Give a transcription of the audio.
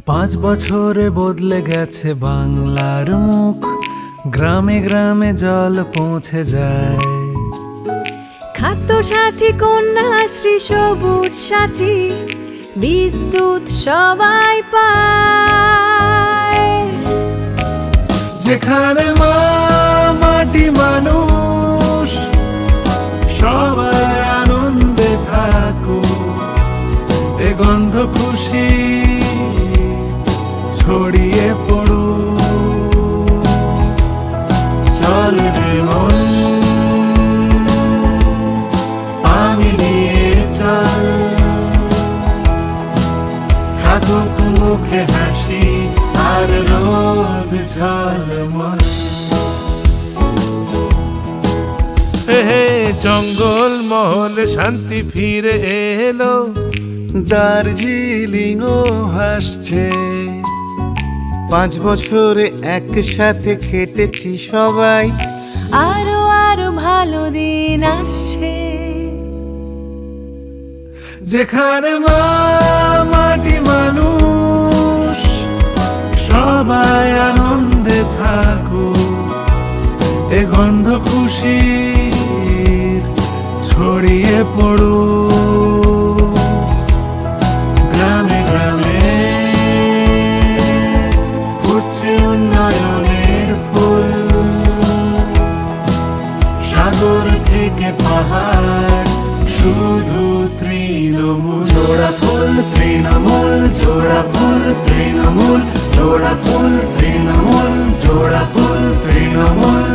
5 বছরে বদলে গেছে বাংলার মুখ, গ্রামে গ্রামে জল পৌঁছে যায়। খাদ্য সাথী, কন্যাশ্রী, সবুজ সাথী, বিদ্যুৎ সবাই পায়। যেখানে মা মাটি মানুষ সবাই আনন্দে থাকুক, এ গন্ধ খুশি ছড়িয়ে পড়ুক। চল রে মন, আমি নিয়ে চল, থাকুক মুখে হাসি আর রোদ ঝলমল। হে জঙ্গল মহল শান্তি ফিরে এলো, দার্জিলিংও হাসছে। 5 বছরে একসাথে কেটেছি সবাই, আরো আরো ভালো দিন আসছে। যেখানে মা মাটি মানুষ সবাই আনন্দে থাকুক, এ গন্ধ খুশি ছড়িয়ে পড়ুক। গ্রামে গ্রামে ফুটছে উন্নয়নের ফুল, সাগর থেকে পাহাড় শুধু তৃণমূল। জোড়া ফুল তৃণমূল, জোড়া ফুল তৃণমূল, জোড়া ফুল তৃণমূল, জোড়া ফুল তৃণমূল।